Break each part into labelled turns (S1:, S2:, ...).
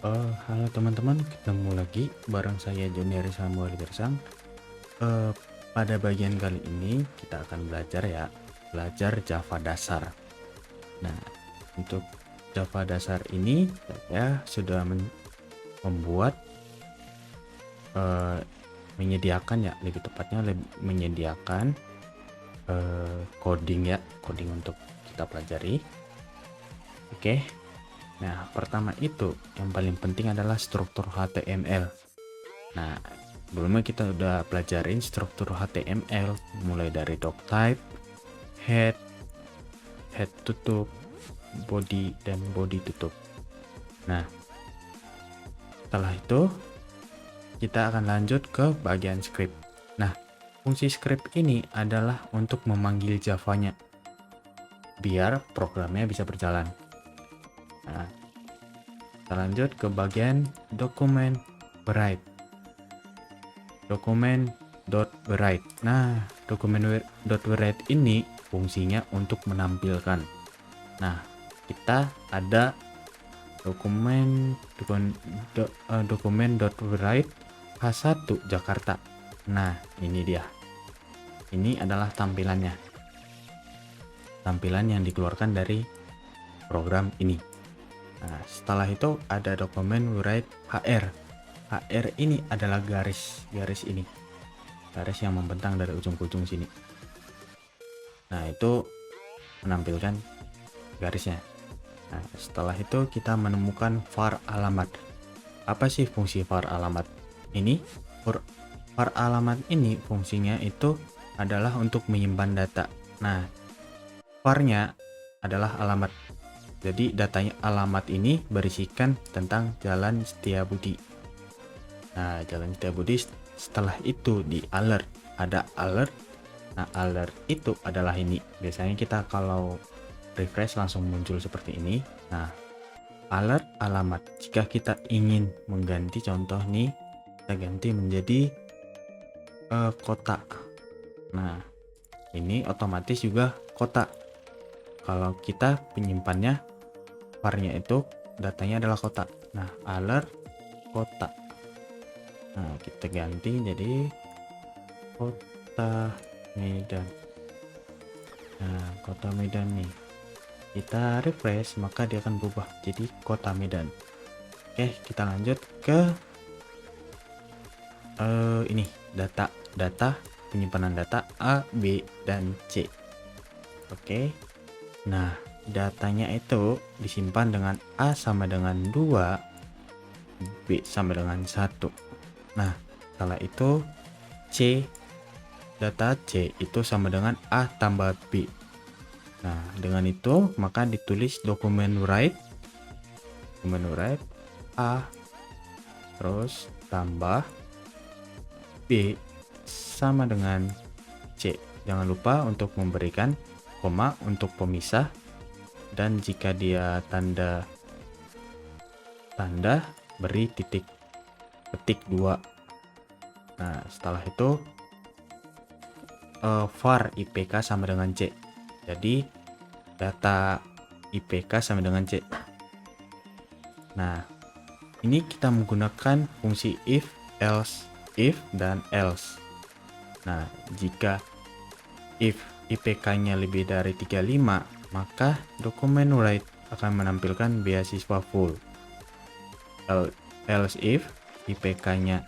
S1: Halo teman-teman, ketemu lagi bareng saya Junior Samuel Gersang. Eh, Pada bagian kali ini kita akan belajar Java dasar. Nah, untuk Java dasar ini saya sudah membuat, eh, menyediakan ya, lebih tepatnya menyediakan coding untuk kita pelajari. Oke. Nah, pertama itu yang paling penting adalah struktur HTML. Nah, sebelumnya kita udah pelajarin struktur HTML mulai dari doctype, head, head tutup, body, dan body tutup. Nah, setelah itu kita akan lanjut ke bagian script. Nah, fungsi script ini adalah untuk memanggil Java-nya biar programnya bisa berjalan. Nah, kita lanjut ke bagian dokumen write. Dokumen.write. Nah, dokumen.write ini fungsinya untuk menampilkan. Nah, kita ada dokumen.write H1 Jakarta. Nah, ini dia. Ini adalah tampilannya. Tampilan yang dikeluarkan dari program ini. Nah, setelah itu ada dokumen write HR. HR ini adalah garis ini. Garis yang membentang dari ujung ke ujung sini. Nah, itu menampilkan garisnya. Nah, setelah itu kita menemukan var alamat. Apa sih fungsi var alamat ini? Var alamat ini fungsinya itu adalah untuk menyimpan data. Nah, var-nya adalah alamat. Jadi datanya alamat ini berisikan tentang Jalan Setiabudi. Nah, Jalan Setiabudi setelah itu di alert. Ada alert. Nah, alert itu adalah ini. Biasanya kita kalau refresh langsung muncul seperti ini. Nah, alert alamat. Jika kita ingin mengganti, contoh nih, kita ganti menjadi kota. Nah, ini otomatis juga kota. Kalau kita penyimpannya, var-nya itu datanya adalah kota. Nah, alert kota. Nah, kita ganti jadi kota Medan. Nah, kota Medan nih. Kita refresh, maka dia akan berubah jadi kota Medan. Oke, kita lanjut ke ini data penyimpanan data A, B, dan C. Oke. Nah, datanya itu disimpan dengan A sama dengan 2, B sama dengan 1. Nah, setelah itu data C itu sama dengan A tambah B. Nah, dengan itu maka ditulis dokumen write A terus tambah B sama dengan C. Jangan lupa untuk memberikan koma untuk pemisah, dan jika dia tanda beri titik ketik 2. Nah, setelah itu var IPK sama dengan C. Jadi data IPK sama dengan C. Nah, ini kita menggunakan fungsi if, else, if, dan else. Nah, jika if IPK-nya lebih dari 35, maka dokumen write akan menampilkan beasiswa full. Else if IPK-nya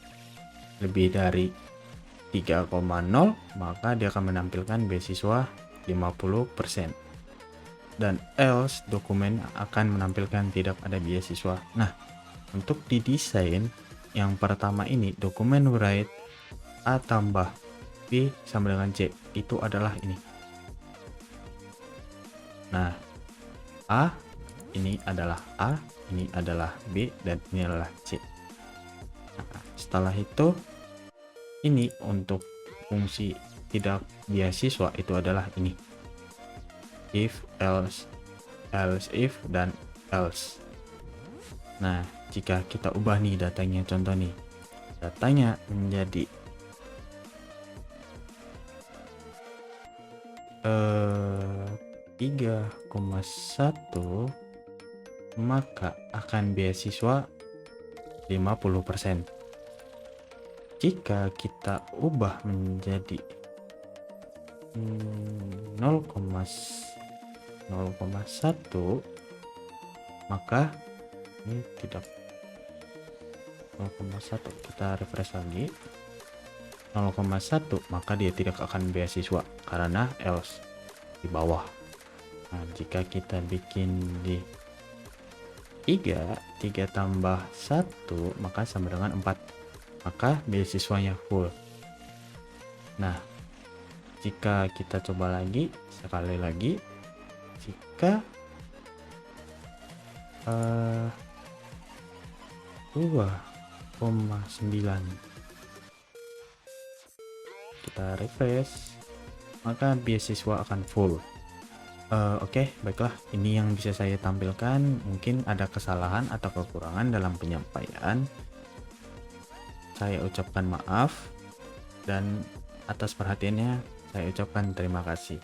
S1: lebih dari 3,0, maka dia akan menampilkan beasiswa 50%. Dan else dokumen akan menampilkan tidak ada beasiswa. Nah, untuk didesain yang pertama ini, dokumen write A tambah B sama dengan C, itu adalah ini. Nah, A ini adalah A, ini adalah B, dan ini adalah C. Nah, setelah itu ini untuk fungsi tidak beasiswa itu adalah ini. If, else, else if, dan else. Nah, jika kita ubah nih datanya, contoh nih, datanya menjadi 3,1, maka akan beasiswa 50%. Jika kita ubah menjadi 0,1, maka ini tidak 0,1, kita refresh lagi 0,1, maka dia tidak akan beasiswa karena else di bawah. Nah, jika kita bikin di 3 tambah 1 maka sama dengan 4, maka beasiswanya full. Nah, jika kita coba lagi sekali lagi, jika 2,9 kita refresh, maka beasiswa akan full. Oke, baiklah, ini yang bisa saya tampilkan. Mungkin ada kesalahan atau kekurangan dalam penyampaian. Saya ucapkan maaf, dan atas perhatiannya saya ucapkan terima kasih.